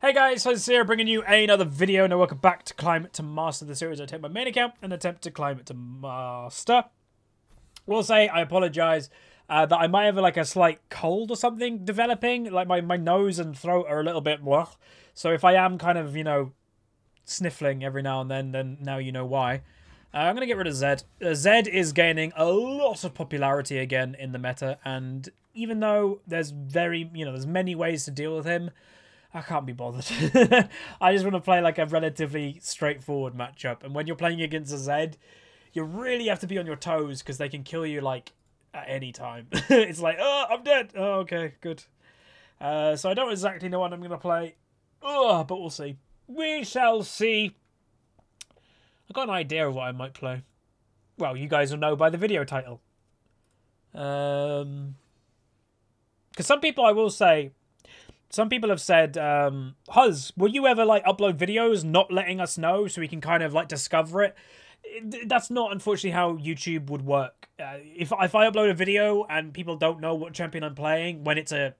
Hey guys, Huzzy here, bringing you another video, and welcome back to Climate to Master, the series I take my main account and attempt to climb it to Master. Will say I apologise that I might have like a slight cold or something developing, like my nose and throat are a little bit blah. So if I am kind of, you know, sniffling every now and then now you know why. I'm going to get rid of Zed. Zed is gaining a lot of popularity again in the meta, and even though there's there's many ways to deal with him, I can't be bothered. I just want to play like a relatively straightforward matchup. And when you're playing against a Zed, you really have to be on your toes because they can kill you like at any time. It's like, oh, I'm dead. Oh, okay, good. So I don't exactly know what I'm going to play. Oh, but we'll see. We shall see. I've got an idea of what I might play. Well, you guys will know by the video title. Because some people, I will say, some people have said, Huzz, will you ever like upload videos not letting us know so we can kind of like discover it? That's not unfortunately how YouTube would work. If I upload a video and people don't know what champion I'm playing when it's a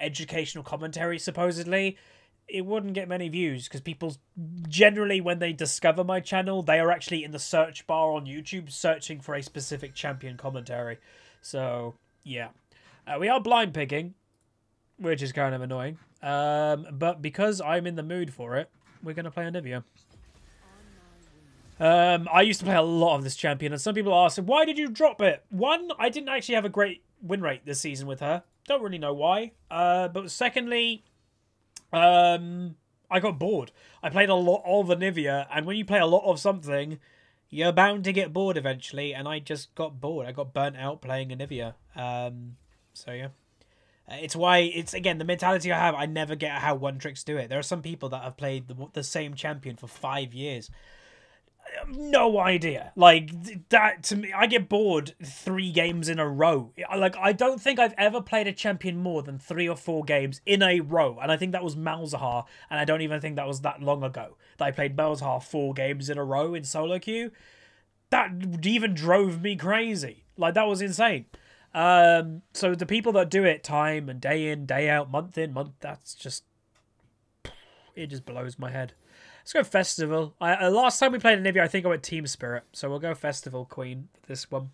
educational commentary supposedly, it wouldn't get many views because people generally, when they discover my channel, they are actually in the search bar on YouTube searching for a specific champion commentary. So yeah, we are blind picking, which is kind of annoying. But because I'm in the mood for it, we're going to play Anivia. I used to play a lot of this champion, and some people ask, why did you drop it? One, I didn't actually have a great win rate this season with her. Don't really know why. But secondly, I got bored. I played a lot of Anivia, and when you play a lot of something, you're bound to get bored eventually, and I just got bored. I got burnt out playing Anivia. So yeah. It's why, it's again, the mentality I have, I never get how one tricks do it. There are some people that have played the same champion for 5 years. No idea. Like, that, to me, I get bored 3 games in a row. Like, I don't think I've ever played a champion more than 3 or 4 games in a row. And I think that was Malzahar, and I don't even think that was that long ago that I played Malzahar 4 games in a row in solo queue. That even drove me crazy. Like, that was insane. So the people that do it time and day in, day out, month in, month, that's just, it just blows my head. Let's go Festival. Last time we played Anivia, I think I went Team Spirit, so we'll go Festival Queen for this one.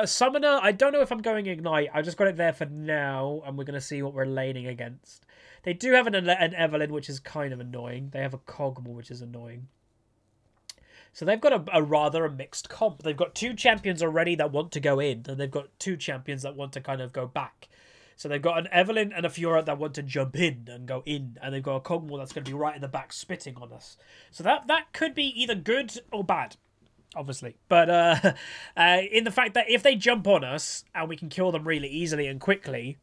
Summoner, I don't know if I'm going Ignite. I just got it there for now, and we're going to see what we're laning against. They do have an Evelyn, which is kind of annoying. They have a Kog'Maw, which is annoying. So they've got a rather mixed comp. They've got 2 champions already that want to go in, and they've got 2 champions that want to kind of go back. So they've got an Evelyn and a Fiora that want to jump in and go in, and they've got a Kog'Maw that's going to be right in the back spitting on us. So that could be either good or bad, obviously. But in the fact that if they jump on us and we can kill them really easily and quickly,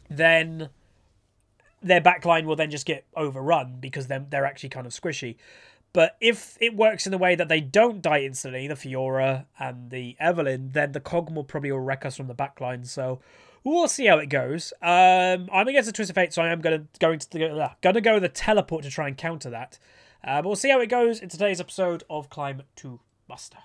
then their backline will then just get overrun because they're actually kind of squishy. But if it works in the way that they don't die instantly, the Fiora and the Evelyn, then the Kog'Maw probably will wreck us from the backline. So we'll see how it goes. I'm against the Twist of Fate, so I am going to go with the Teleport to try and counter that. But we'll see how it goes in today's episode of Climb to Master.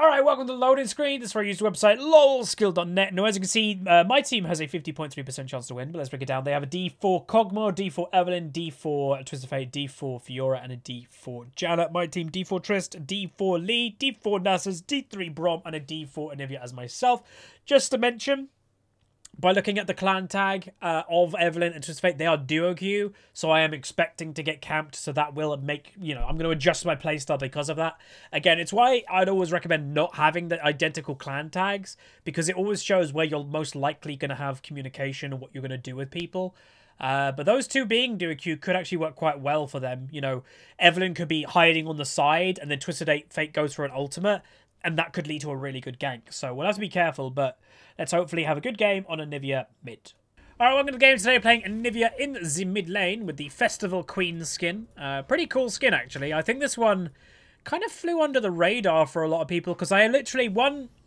Alright, welcome to the loading screen. This is where I use the website lolskill.net. Now, as you can see, my team has a 50.3% chance to win, but let's break it down. They have a D4 Kog'Maw, D4 Evelyn, D4 Twist of Fate, D4 Fiora, and a D4 Janet. My team, D4 Trist, D4 Lee, D4 Nasus, D3 Brom, and a D4 Anivia as myself. Just to mention, by looking at the clan tag of Evelyn and Twist of Fate, they are duo queue, so I am expecting to get camped, so that will make, you know, I'm going to adjust my playstyle because of that. Again, it's why I'd always recommend not having the identical clan tags, because it always shows where you're most likely going to have communication and what you're going to do with people. But those 2 being duo queue could actually work quite well for them. You know, Evelyn could be hiding on the side, and then Twisted Fate goes for an ultimate, and that could lead to a really good gank. So we'll have to be careful, but let's hopefully have a good game on Anivia Mid. Alright, welcome to the game today. Playing Anivia in the mid lane with the Festival Queen skin. Pretty cool skin, actually. I think this one kind of flew under the radar for a lot of people, because I literally,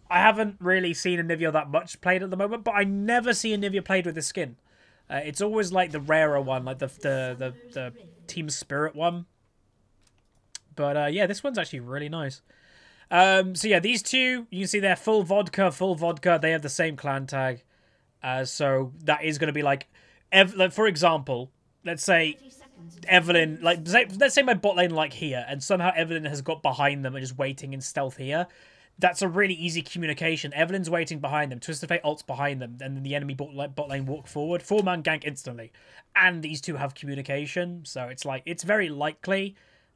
I haven't really seen Anivia that much played at the moment, but I never see Anivia played with this skin. It's always like the rarer one, like the Team Spirit one. But yeah, this one's actually really nice. So yeah, these 2, you can see they're full vodka. They have the same clan tag. So that is going to be like, for example, let's say Evelyn, like, let's say my bot lane like here, and somehow Evelyn has got behind them and just waiting in stealth here. That's a really easy communication. Evelyn's waiting behind them. Twisted Fate ults behind them. And then the enemy bot lane walk forward. 4-man gank instantly. And these two have communication. So it's like, it's very likely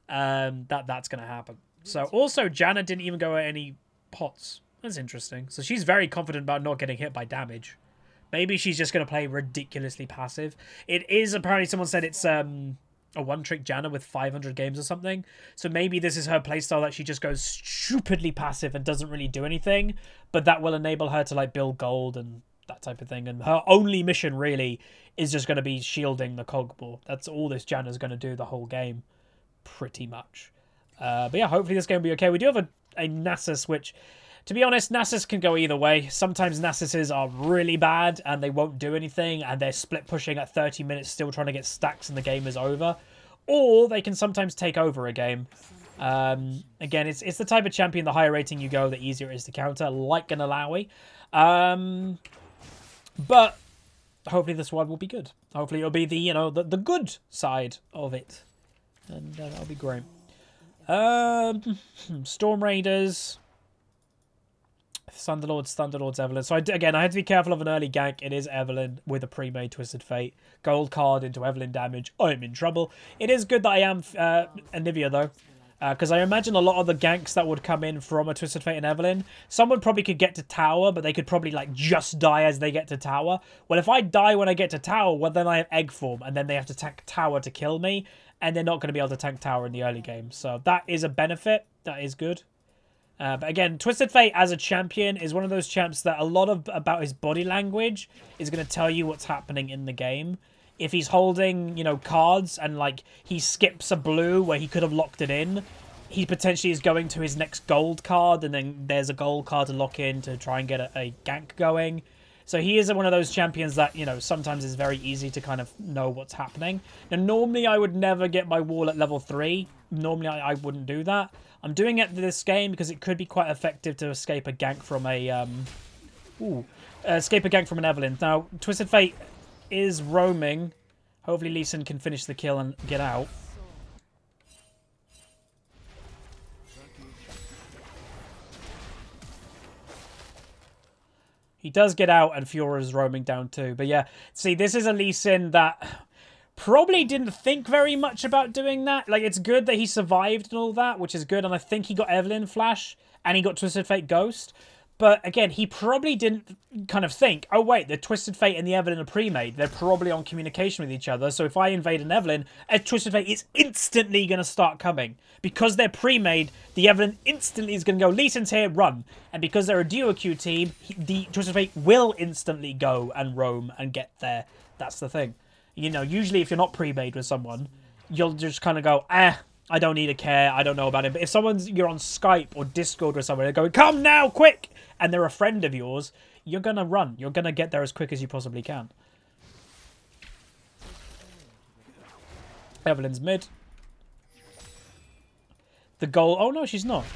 that that's going to happen. So also, Janna didn't even go at any pots. That's interesting. So she's very confident about not getting hit by damage. Maybe she's just going to play ridiculously passive. It is, apparently someone said it's a one-trick Janna with 500 games or something. So maybe this is her playstyle, that she just goes stupidly passive and doesn't really do anything. But that will enable her to like build gold and that type of thing. And her only mission really is just going to be shielding the Cogboar. That's all this Janna's going to do the whole game, pretty much. But yeah, hopefully this game will be okay. We do have a Nasus, which, to be honest, Nasus can go either way. Sometimes Nasuses are really bad and they won't do anything and they're split pushing at 30 minutes still trying to get stacks and the game is over. Or they can sometimes take over a game. Again, it's the type of champion, the higher rating you go, the easier it is to counter, like an Alawi. But hopefully this one will be good. Hopefully it'll be the, you know, the good side of it. And that'll be great. Storm Raiders... Thunderlords, Evelyn. So again, I had to be careful of an early gank. It is Evelyn with a pre-made Twisted Fate. Gold card into Evelyn damage. I'm in trouble. It is good that I am Anivia though. Because I imagine a lot of the ganks that would come in from a Twisted Fate and Evelyn, someone probably could get to tower, but they could probably like just die as they get to tower. Well, if I die when I get to tower, well then I have egg form, and then they have to tank tower to kill me, and they're not going to be able to tank tower in the early game. So that is a benefit. That is good. But again, Twisted Fate as a champion is one of those champs that a lot about his body language is going to tell you what's happening in the game. If he's holding, you know, cards and like he skips a blue where he could have locked it in, he potentially is going to his next gold card, and then there's a gold card to lock in to try and get a gank going. So he is one of those champions that, you know, sometimes is very easy to kind of know what's happening. Now, normally I would never get my wall at level 3. Normally I wouldn't do that. I'm doing it this game because it could be quite effective to escape a gank from an Evelyn. Now, Twisted Fate is roaming. Hopefully Lee Sin can finish the kill and get out. He does get out and Fiora's roaming down too. But yeah, see, this is a Lee Sin that probably didn't think very much about doing that. Like, it's good that he survived and all that, which is good. And I think he got Evelyn Flash and he got Twisted Fate Ghost. But again, he probably didn't kind of think, oh wait, the Twisted Fate and the Evelyn are pre-made. They're probably on communication with each other. So if I invade an Evelyn, a Twisted Fate is instantly going to start coming. Because they're pre-made, the Evelyn instantly is going to go, Lee Sin's here, run. And because they're a duo queue team, the Twisted Fate will instantly go and roam and get there. That's the thing. You know, usually if you're not pre-made with someone, you'll just kind of go, I don't need to care, I don't know about it. But if you're on Skype or Discord with someone, they're going, come now, quick! And they're a friend of yours, you're going to run. You're going to get there as quick as you possibly can. Evelyn's mid. The goal... Oh, no, she's not.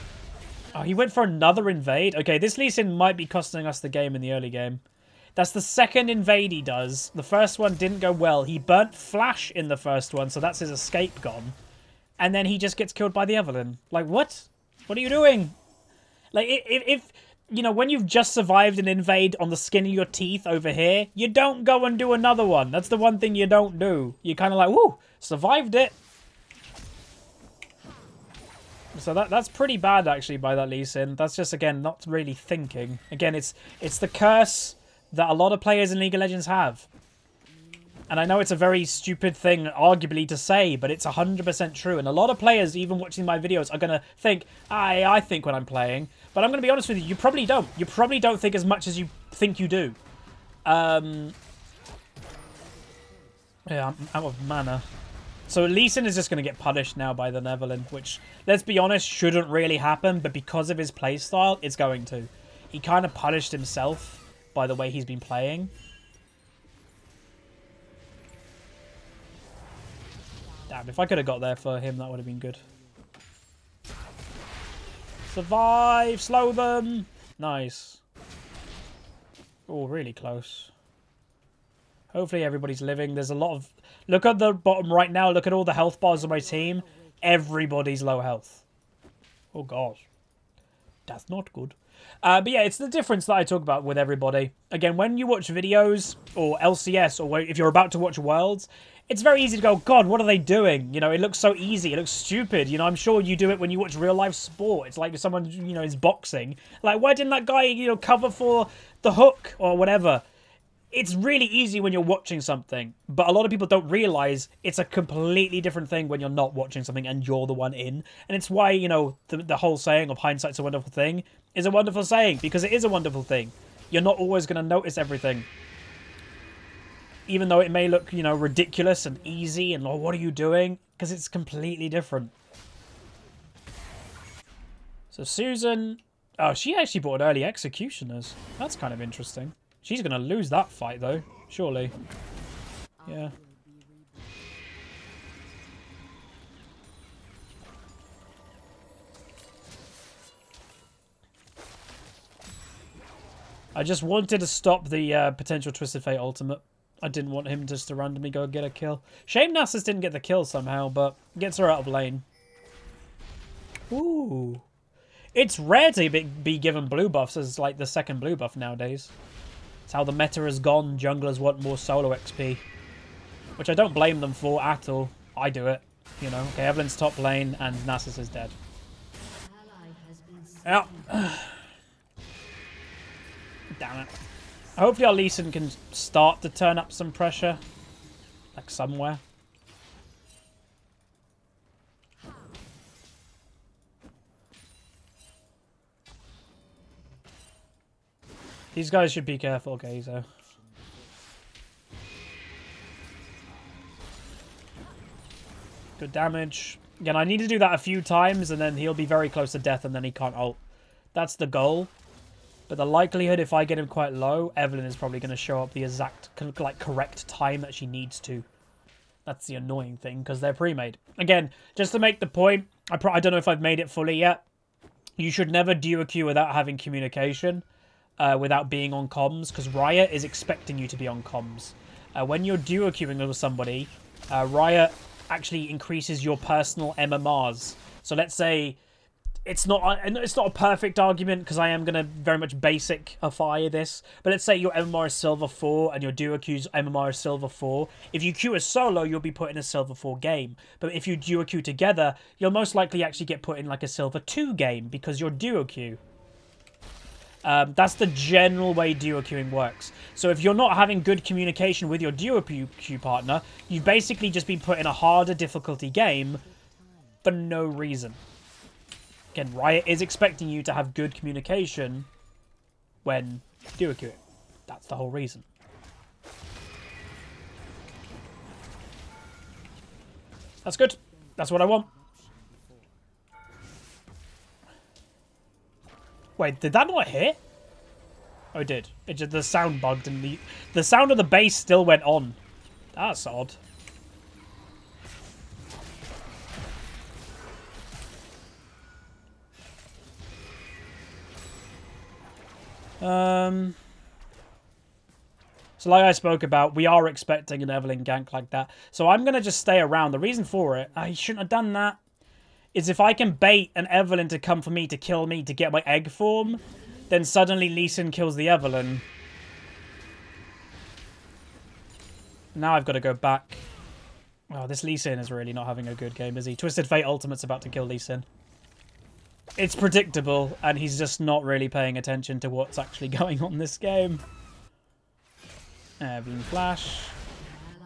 Oh, he went for another invade. Okay, this Lee Sin might be costing us the game in the early game. That's the second invade he does. The first one didn't go well. He burnt Flash in the first one, so that's his escape gone. And then he just gets killed by the Evelyn. Like, what? What are you doing? Like, if you know, when you've just survived an invade on the skin of your teeth over here, you don't go and do another one. That's the one thing you don't do. You're kind of like, woo, survived it. So that's pretty bad, actually, by that Lee Sin. That's just, again, not really thinking. Again, it's the curse that a lot of players in League of Legends have. And I know it's a very stupid thing, arguably, to say, but it's 100% true. And a lot of players, even watching my videos, are going to think, I think when I'm playing. But I'm going to be honest with you, you probably don't. You probably don't think as much as you think you do. Yeah, I'm out of mana. So Lee Sin is just going to get punished now by the Evelyn, which, let's be honest, shouldn't really happen. But because of his playstyle, it's going to. He kind of punished himself by the way he's been playing. Damn, if I could have got there for him, that would have been good. Survive! Slow them! Nice. Oh, really close. Hopefully everybody's living. There's a lot of... Look at the bottom right now. Look at all the health bars on my team. Everybody's low health. Oh, gosh. That's not good. But yeah, it's the difference that I talk about with everybody. Again, when you watch videos or LCS or if you're about to watch Worlds, it's very easy to go, God, what are they doing? You know, it looks so easy. It looks stupid. You know, I'm sure you do it when you watch real life sport. It's like if someone, you know, is boxing. Like, why didn't that guy, you know, cover for the hook or whatever? It's really easy when you're watching something, but a lot of people don't realize it's a completely different thing when you're not watching something and you're the one in. And it's why, you know, the whole saying of hindsight's a wonderful thing is a wonderful saying, because it is a wonderful thing. You're not always going to notice everything. Even though it may look, you know, ridiculous and easy and, oh, what are you doing? Because it's completely different. So Susan, oh, she actually bought early executioners. That's kind of interesting. She's going to lose that fight, though. Surely. Yeah. I just wanted to stop the potential Twisted Fate ultimate. I didn't want him just to randomly go get a kill. Shame Nasus didn't get the kill somehow, but gets her out of lane. Ooh. It's rare to be given blue buffs as, like, the second blue buff nowadays. It's how the meta has gone. Junglers want more solo XP. Which I don't blame them for at all. I do it. You know. Okay, Evelyn's top lane and Nasus is dead. Yeah. Damn it. Hopefully our Lee Sin can start to turn up some pressure. Like somewhere. These guys should be careful, Gazo. Good damage. Again, I need to do that a few times, and then he'll be very close to death, and then he can't ult. That's the goal. But the likelihood, if I get him quite low, Evelyn is probably going to show up the exact, like, correct time that she needs to. That's the annoying thing, because they're pre-made. Again, just to make the point, I don't know if I've made it fully yet. You should never duo queue without having communication. Without being on comms, because Riot is expecting you to be on comms. When you're duo queuing with somebody, Riot actually increases your personal MMRs. So let's say it's not a perfect argument, because I am going to very much basic-ify this, but let's say your MMR is silver 4 and your duo queue's MMR is silver 4. If you queue a solo, you'll be put in a silver 4 game. But if you duo queue together, you'll most likely actually get put in like a silver 2 game, because you're duo queue. That's the general way duo queuing works. So if you're not having good communication with your duo queue partner, you've basically just been put in a harder difficulty game for no reason. Again, Riot is expecting you to have good communication when duo queuing. That's the whole reason. That's good. That's what I want. Wait, did that not hit? Oh, it did. It just, the sound bugged and the sound of the bass still went on. That's odd. So like I spoke about, we are expecting an Evelyn gank like that. So I'm going to just stay around. The reason for it, I shouldn't have done that, is if I can bait an Evelyn to come for me to kill me to get my egg form, then suddenly Lee Sin kills the Evelyn. Now I've got to go back. Oh, this Lee Sin is really not having a good game, is he? Twisted Fate Ultimate's about to kill Lee Sin. It's predictable, and he's just not really paying attention to what's actually going on this game. Evelyn Flash.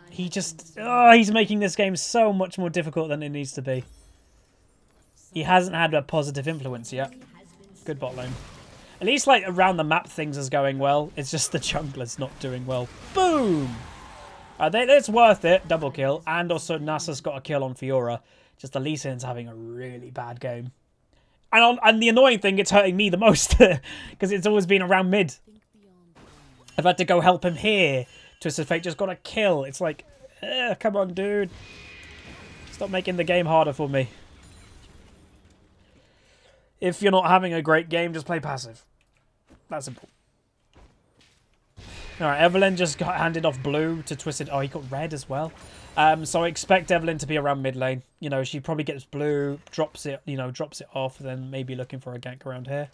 He just... Oh, he's making this game so much more difficult than it needs to be. He hasn't had a positive influence yet. Good bot lane. At least, like, around the map things is going well. It's just the jungler's not doing well. Boom! It's worth it. Double kill. And also Nasa's got a kill on Fiora. Just the Lee Sin's having a really bad game. And the annoying thing, it's hurting me the most. Because it's always been around mid. I've had to go help him here. Twisted Fate just got a kill. It's like, come on, dude. Stop making the game harder for me. If you're not having a great game, just play passive. That's simple. Alright, Evelyn just got handed off blue to Twisted. Oh, he got red as well. So I expect Evelyn to be around mid lane. You know, she probably gets blue, drops it, drops it off, then maybe looking for a gank around here.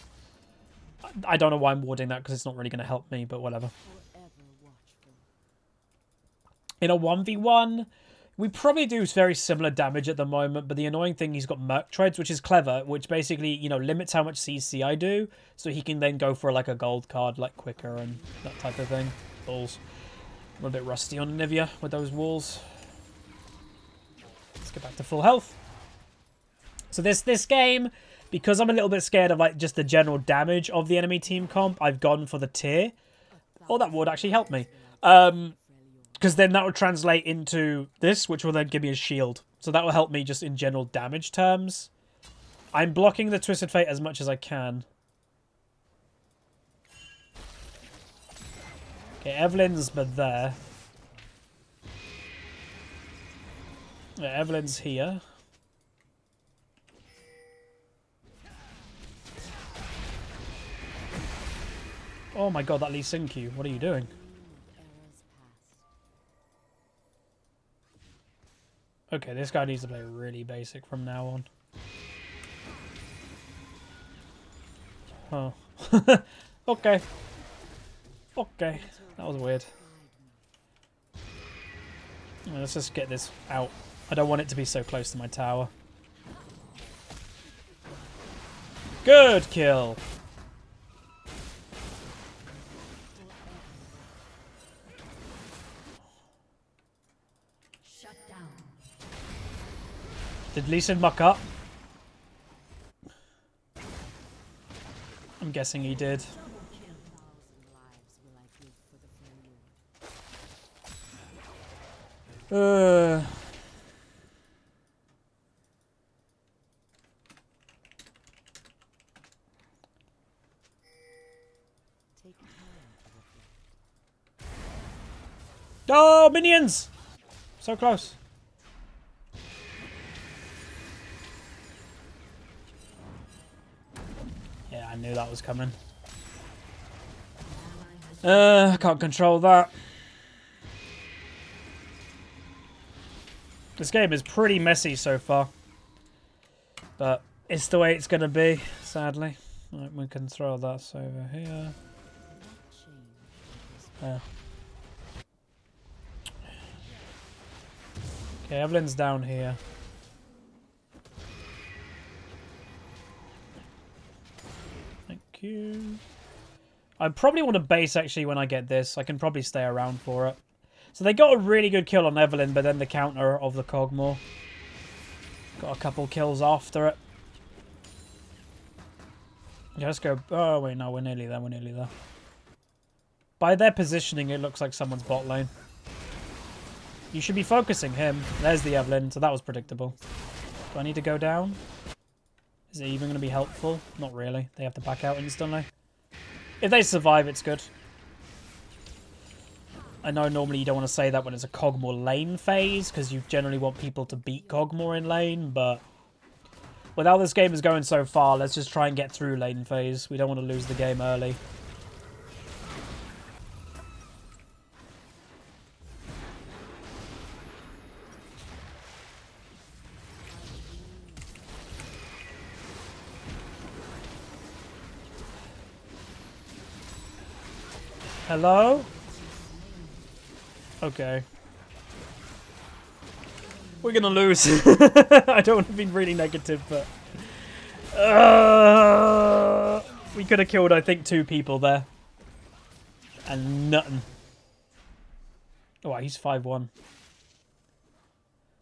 I don't know why I'm warding that because it's not really going to help me, but whatever. In a 1v1, we probably do very similar damage at the moment, but the annoying thing, he's got Merc Treads, which is clever, which basically, limits how much CC I do, so he can then go for like a gold card like quicker and that type of thing. Balls. I'm a bit rusty on Anivia with those walls. Let's get back to full health. So this game, because I'm a little bit scared of like just the general damage of the enemy team comp, I've gone for the tier. Oh, that would actually help me. Because then that would translate into this, which will then give me a shield. So that will help me just in general damage terms. I'm blocking the Twisted Fate as much as I can. Okay, Evelyn's but there. Yeah, Evelyn's here. Oh my god, that Lee Sin Q. What are you doing? Okay, this guy needs to play really basic from now on. Oh. Okay. Okay. That was weird. Let's just get this out. I don't want it to be so close to my tower. Good kill! Did Lee Sin muck up? I'm guessing he did. Oh, minions! So close. Yeah, I knew that was coming. I can't control that. This game is pretty messy so far. But it's the way it's going to be, sadly. Right, we can throw that over here. Yeah. Okay, Evelyn's down here. Thank you. I probably want to base actually when I get this. I can probably stay around for it. So they got a really good kill on Evelyn, but then the counter of the Cogmore. Got a couple kills after it. Yeah, let's go. Oh, wait, no, we're nearly there. We're nearly there. By their positioning, it looks like someone's bot lane. You should be focusing him. There's the Evelyn, so that was predictable. Do I need to go down? Is it even going to be helpful? Not really. They have to back out instantly. If they survive, it's good. I know normally you don't want to say that when it's a Cogmore lane phase, because you generally want people to beat Cogmore in lane, but with how this game is going so far, let's just try and get through lane phase. We don't want to lose the game early. Hello? Okay. We're gonna lose. I don't want to be really negative, but... we could have killed, I think, 2 people there. And nothing. Oh, he's 5-1.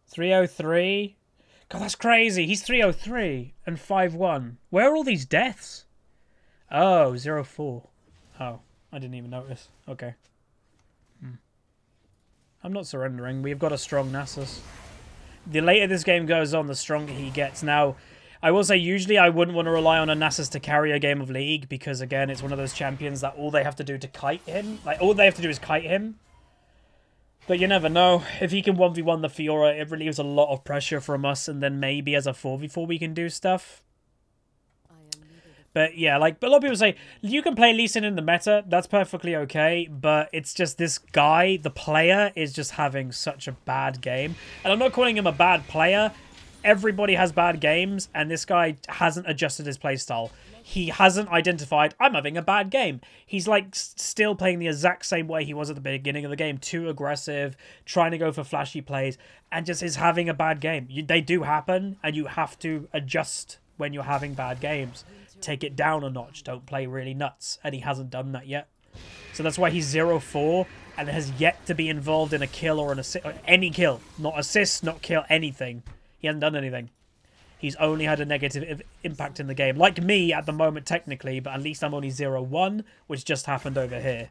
303? God, that's crazy. He's 303 and 5-1. Where are all these deaths? Oh, 0-4. Oh, I didn't even notice. Okay. I'm not surrendering. We've got a strong Nasus. The later this game goes on, the stronger he gets. Now, I will say, usually I wouldn't want to rely on a Nasus to carry a game of League because, again, it's one of those champions that all they have to do to kite him. Like, all they have to do is kite him. But you never know. If he can 1v1 the Fiora, it relieves a lot of pressure from us, and then maybe as a 4v4 we can do stuff. But yeah, like a lot of people say, you can play Lee Sin in the meta. That's perfectly okay. But it's just this guy, the player, is just having such a bad game. And I'm not calling him a bad player. Everybody has bad games. And this guy hasn't adjusted his playstyle. He hasn't identified, I'm having a bad game. He's like still playing the exact same way he was at the beginning of the game. Too aggressive, trying to go for flashy plays. And just is having a bad game. They do happen. And you have to adjust when you're having bad games. Take it down a notch. Don't play really nuts. And he hasn't done that yet. So that's why he's 0-4 and has yet to be involved in a kill or an assist. Any kill. Not assist, not kill, anything. He hasn't done anything. He's only had a negative impact in the game. Like me at the moment, technically, but at least I'm only 0-1, which just happened over here.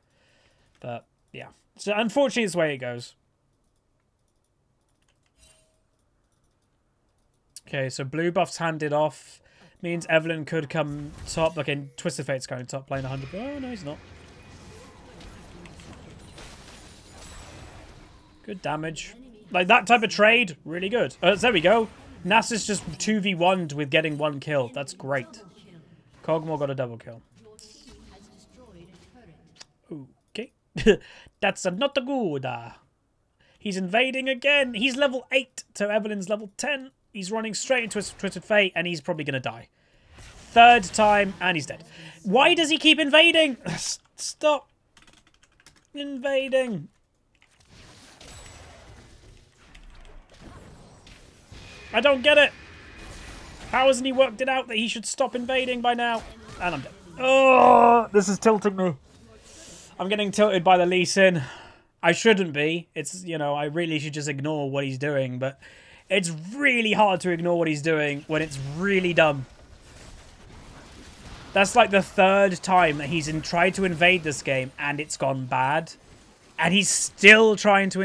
But, yeah. So, unfortunately, it's the way it goes. Okay, so blue buff's handed off. Means Evelyn could come top. Okay, Twisted Fate's going top, playing 100. Oh, no, he's not. Good damage. Like, that type of trade, really good. There we go. Nasa's just 2v1'd with getting 1 kill. That's great. Kog'Maw got a double kill. Okay. That's not good. He's invading again. He's level 8 to Evelyn's level 10. He's running straight into Twisted Fate, and he's probably going to die. 3rd time, and he's dead. Why does he keep invading? Stop invading. I don't get it. How hasn't he worked it out that he should stop invading by now? And I'm dead. Oh, this is tilting me. I'm getting tilted by the Lee Sin. I shouldn't be. It's, you know, I really should just ignore what he's doing, but it's really hard to ignore what he's doing when it's really dumb. That's like the 3rd time that he's tried to invade this game and it's gone bad. And he's still trying to...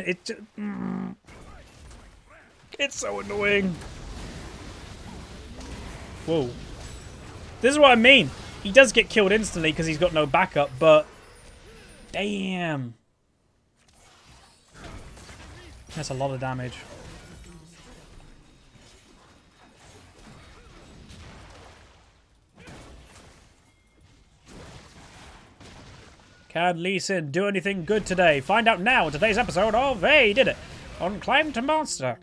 It's so annoying. Whoa. This is what I mean. He does get killed instantly because he's got no backup, but... Damn. That's a lot of damage. Can Lee Sin do anything good today? Find out now in today's episode of Hey Did It on Climb to Monster.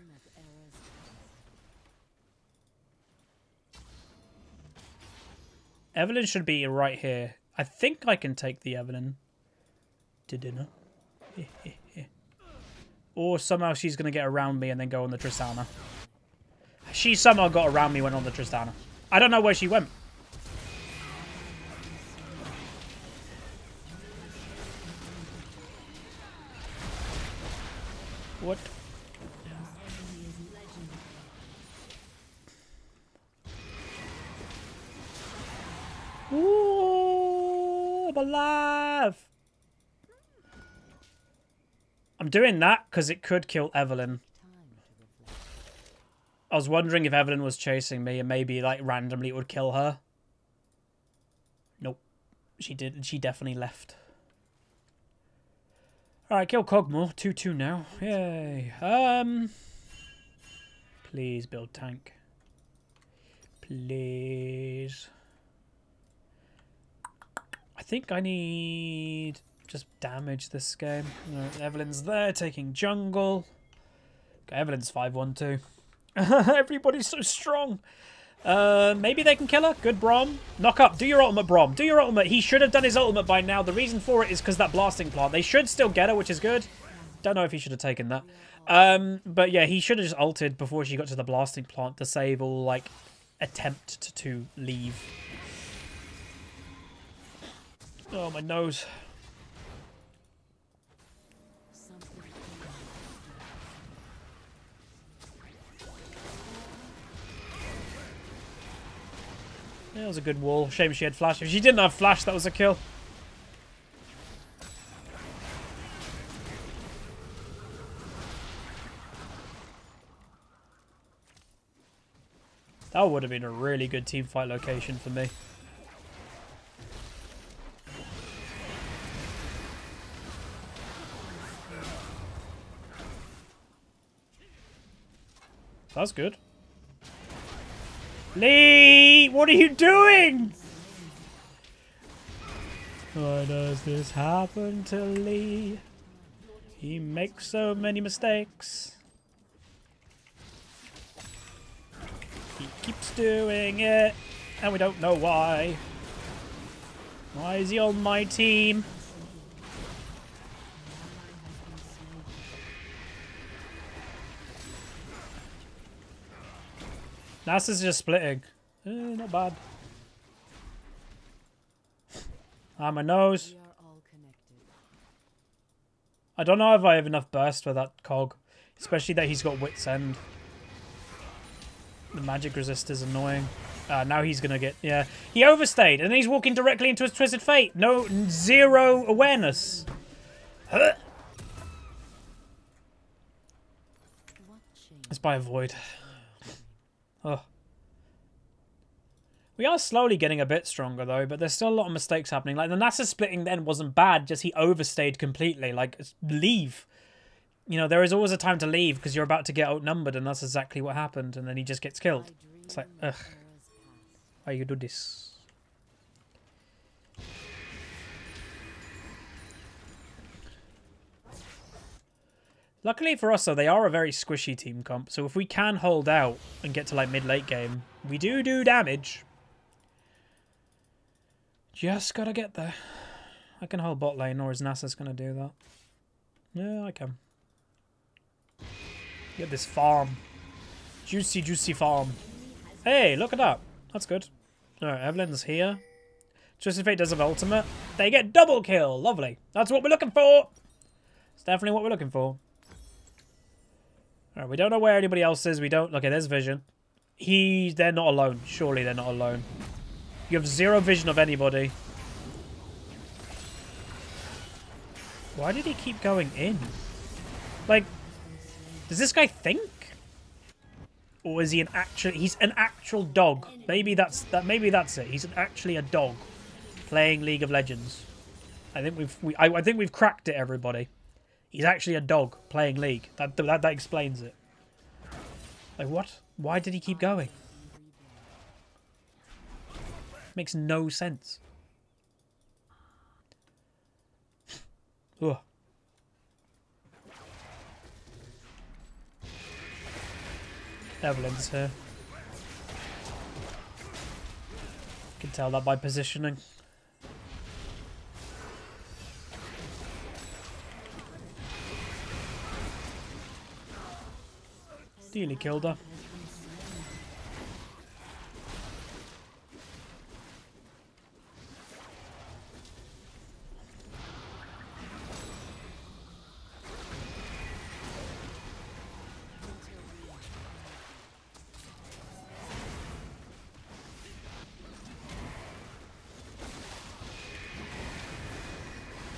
Evelyn should be right here. I think I can take the Evelyn to dinner. Or somehow she's going to get around me and then go on the Tristana. She somehow got around me, went on the Tristana. I don't know where she went. What? Ooh, I'm alive. I'm doing that because it could kill Evelyn. I was wondering if Evelyn was chasing me and maybe like randomly it would kill her. Nope. She did. She definitely left. Alright, kill Kog'Maw. 2-2 now. Yay. Please build tank. Please. I think I need just damage this game. Evelyn's there taking jungle. Okay, Evelyn's 5-1-2. Everybody's so strong. Maybe they can kill her. Good Braum. Knock up. Do your ultimate, Braum. Do your ultimate. He should have done his ultimate by now. The reason for it is because that blasting plant. They should still get her, which is good. Don't know if he should have taken that. But yeah, he should have just ulted before she got to the blasting plant to save all, like, attempt to leave. Oh, my nose. That was a good wall. Shame she had flash. If she didn't have flash, that was a kill. That would have been a really good teamfight location for me. That's good. Lee, what are you doing? Why does this happen to Lee? He makes so many mistakes. He keeps doing it, and we don't know why. Why is he on my team? NASA's just splitting. Not bad. My nose. I don't know if I have enough burst for that cog. Especially that he's got Wit's End. The magic resist is annoying. Now he's going to get... Yeah. He overstayed. And he's walking directly into his Twisted Fate. No, zero awareness. Let's buy a Void. Oh. We are slowly getting a bit stronger, though, but there's still a lot of mistakes happening. Like, the NASA splitting then wasn't bad, just he overstayed completely. Like, leave. You know, there is always a time to leave because you're about to get outnumbered, and that's exactly what happened, and then he just gets killed. It's like, ugh. Why you do this? Luckily for us, though, they are a very squishy team comp, so if we can hold out and get to, like, mid-late game, we do damage. Just gotta get there. I can hold bot lane, or is NASA's gonna do that? Yeah, I can. Get this farm. Juicy, juicy farm. Hey, look at that. That's good. Alright, Evelyn's here. Twisted Fate does have ultimate. They get double kill. Lovely. That's what we're looking for. It's definitely what we're looking for. Alright, we don't know where anybody else is. We don't... Okay, there's vision. They're not alone. Surely they're not alone. You have zero vision of anybody. Why did he keep going in? Like, does this guy think? Or is he an actual... He's an actual dog. Maybe that's it. He's actually a dog playing League of Legends. I think we've cracked it, everybody. He's actually a dog playing League. That explains it. Like, what? Why did he keep going? Makes no sense. Ugh. Evelyn's here. Can tell that by positioning. Nearly killed her.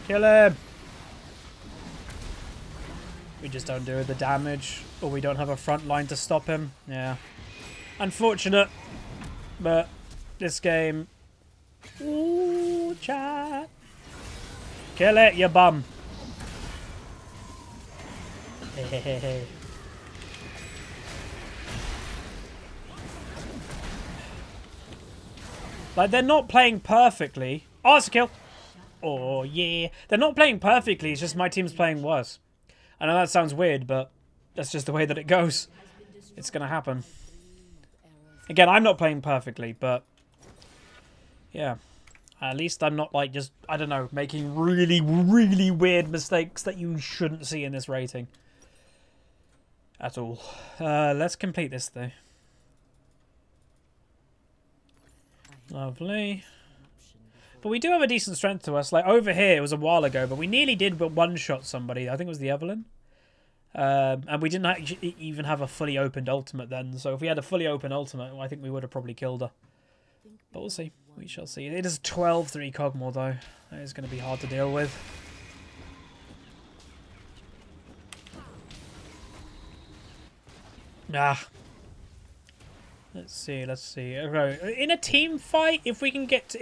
Kill him! We just don't do the damage, or we don't have a front line to stop him. Yeah. Unfortunate, but this game... Ooh, chat! Kill it, you bum! Hey. Like, they're not playing perfectly. Oh, it's a kill! Oh, yeah. They're not playing perfectly, it's just my team's playing worse. I know that sounds weird, but that's just the way that it goes. It's going to happen. Again, I'm not playing perfectly, but... Yeah. At least I'm not, like, just, I don't know, making really, really weird mistakes that you shouldn't see in this rating. At all. Let's complete this, though. Lovely. But we do have a decent strength to us. Like, over here, it was a while ago, but we nearly did but one-shot somebody. I think it was the Evelyn. And we didn't actually even have a fully opened ultimate then. So if we had a fully open ultimate, I think we would have probably killed her. But we'll see. We shall see. It is 12-3 Cogmore, though. That is going to be hard to deal with. Ah. Let's see. In a team fight, if we can get to,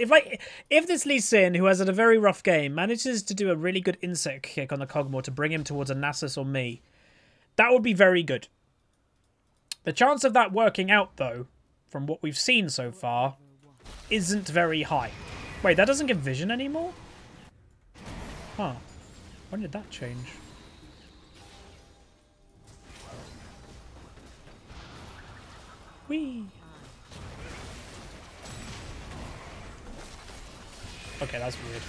if this Lee Sin, who has had a very rough game, manages to do a really good insect kick on the Cogmore to bring him towards a Nasus or me, that would be very good. The chance of that working out, though, from what we've seen so far, isn't very high. Wait, that doesn't give vision anymore? Huh. When did that change? Whee! Okay, that's weird.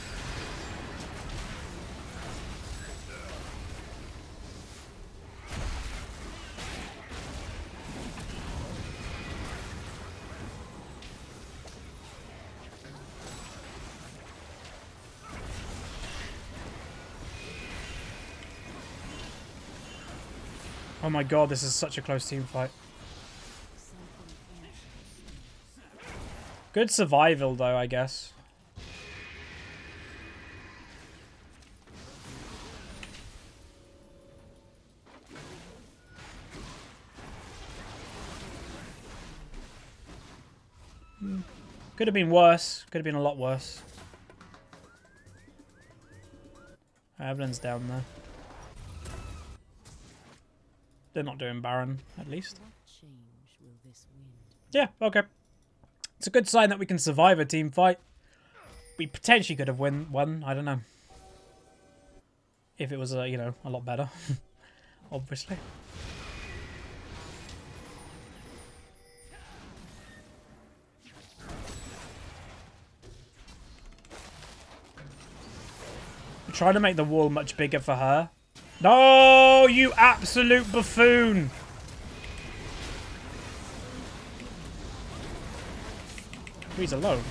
Oh my god, this is such a close team fight. Good survival though, I guess. Could have been worse. Could have been a lot worse. Evelyn's down there. They're not doing Baron, at least. Yeah, okay. It's a good sign that we can survive a team fight. We potentially could have won. I don't know. If it was, you know, a lot better. Obviously. I'm trying to make the wall much bigger for her. No, you absolute buffoon! He's alone.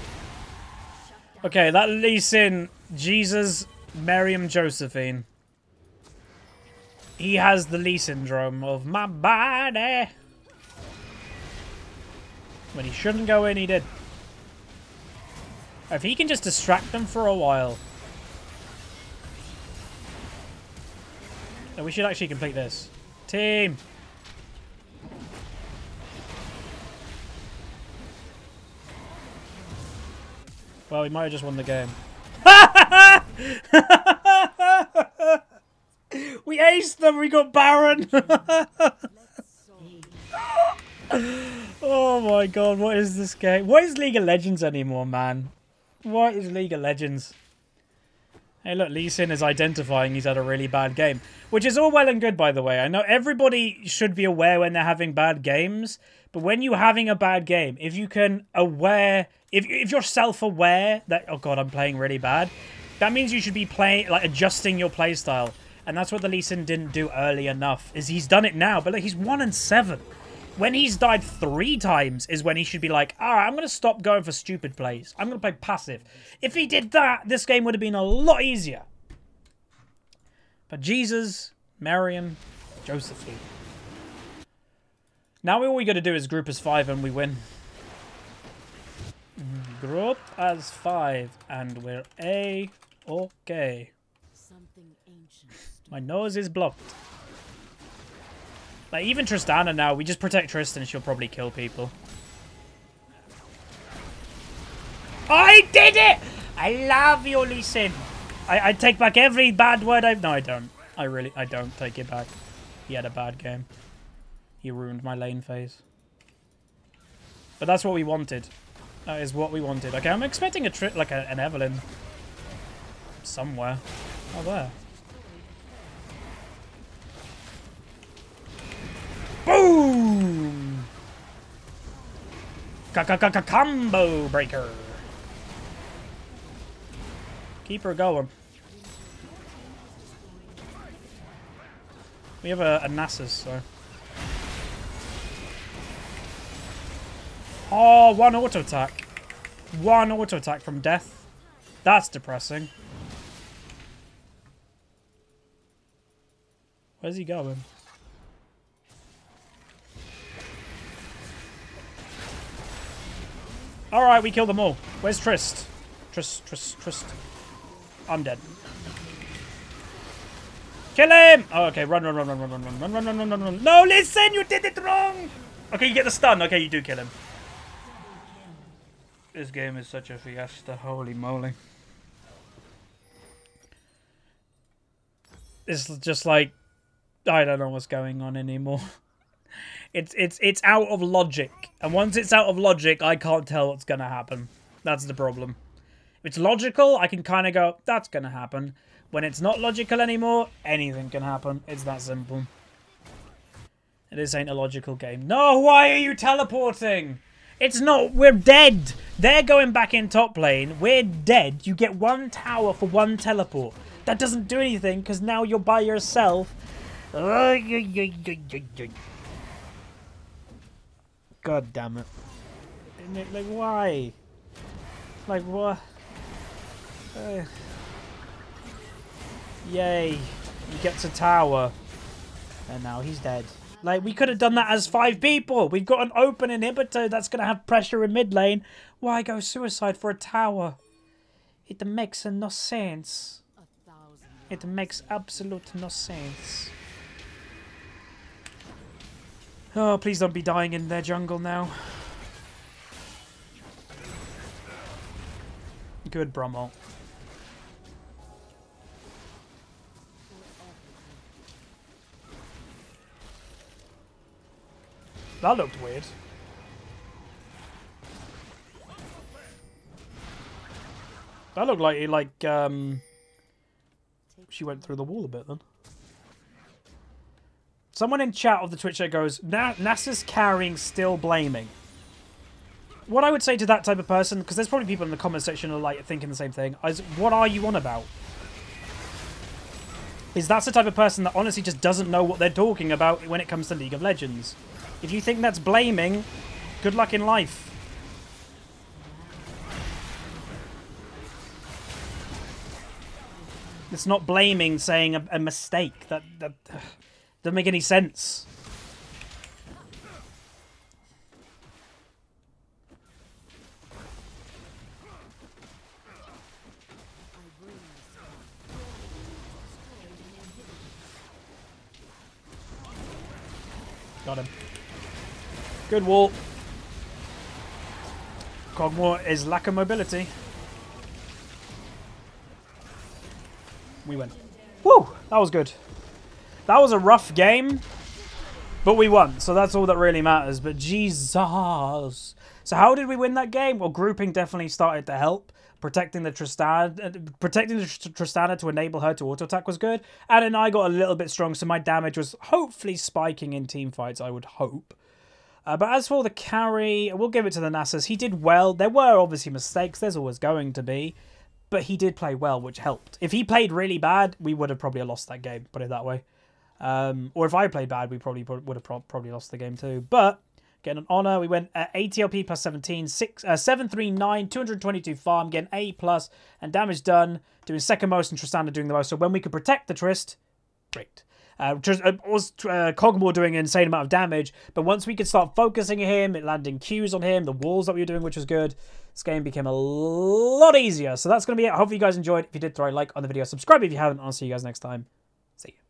Okay, that Lee Sin, Jesus, Miriam, Josephine. He has the Lee syndrome of my body. When he shouldn't go in, he did. If he can just distract them for a while. We should actually complete this. Team! Well, we might have just won the game. We aced them! We got Baron! Oh my god, what is this game? What is League of Legends anymore, man? What is League of Legends? Hey look, Lee Sin is identifying he's had a really bad game. Which is all well and good, by the way. I know everybody should be aware when they're having bad games. But when you're having a bad game, if you can aware... If you're self-aware that, oh god, I'm playing really bad, that means you should be playing, like, adjusting your playstyle. And that's what the Lee Sin didn't do early enough. Is he's done it now, but look, he's 1-7. When he's died 3 times is when he should be like, alright, I'm going to stop going for stupid plays. I'm going to play passive. If he did that, this game would have been a lot easier. But Jesus, Marion, Josephine. Now all we got to do is group as 5 and we win. Group as 5 and we're A-okay. My nose is blocked. Like, even Tristana now, we just protect Tristan, she'll probably kill people. I did it! I love you, Lee Sin. I take back every bad word I've... No, I don't. I don't take it back. He had a bad game. He ruined my lane phase. But that's what we wanted. That is what we wanted. Okay, I'm expecting an Evelyn. Somewhere. Oh, there. Boom! Combo breaker. Keep her going. We have a Nasus, so. Oh, 1 auto attack. 1 auto attack from death. That's depressing. Where's he going? Alright, we killed them all. Where's Trist? Trist. I'm dead. Kill him! Oh, okay, run. No, listen, you did it wrong! Okay, you get the stun. Okay, you do kill him. This game is such a fiesta. Holy moly. It's just like, I don't know what's going on anymore. It's out of logic. And once it's out of logic, I can't tell what's going to happen. That's the problem. If it's logical, I can kind of go, that's going to happen. When it's not logical anymore, anything can happen. It's that simple. This ain't a logical game. No, why are you teleporting? It's not. We're dead. They're going back in top lane. We're dead. You get 1 tower for 1 teleport. That doesn't do anything because now you're by yourself. God damn it. Like, why? Like, what? Yay. He gets a tower. And now he's dead. Like, we could have done that as 5 people. We've got an open inhibitor that's going to have pressure in mid lane. Why go suicide for a tower? It makes no sense. It makes absolute no sense. Oh, please don't be dying in their jungle now. Good, Brummel. That looked weird. That looked like she went through the wall a bit then. Someone in chat of the Twitch chat goes, NASA's carrying, still blaming. What I would say to that type of person, because there's probably people in the comment section who are like thinking the same thing, is what are you on about? Is that's the type of person that honestly just doesn't know what they're talking about when it comes to League of Legends. If you think that's blaming, good luck in life. It's not blaming, saying a mistake. That doesn't make any sense. Got him. Good wall. Cogmore is lack of mobility. We win. Woo! That was good. That was a rough game, but we won. So that's all that really matters. But Jesus. So how did we win that game? Well, grouping definitely started to help. Protecting the Tristana to enable her to auto-attack was good. And then I got a little bit strong, so my damage was hopefully spiking in team fights, I would hope. But as for the carry, we'll give it to the Nasus. He did well. There were obviously mistakes. There's always going to be. But he did play well, which helped. If he played really bad, we would have probably lost that game, put it that way. Or if I played bad, we probably would have probably lost the game too. But getting an honour, we went 80 LP plus 17, 739, 222 farm, getting A plus, and damage done, doing second most and Tristana doing the most. So when we could protect the Trist, great. Cogmore doing an insane amount of damage, but once we could start focusing him, it landing Qs on him, the walls that we were doing, which was good, this game became a lot easier. So that's going to be it. I hope you guys enjoyed. If you did, throw a like on the video, subscribe if you haven't, I'll see you guys next time. See you.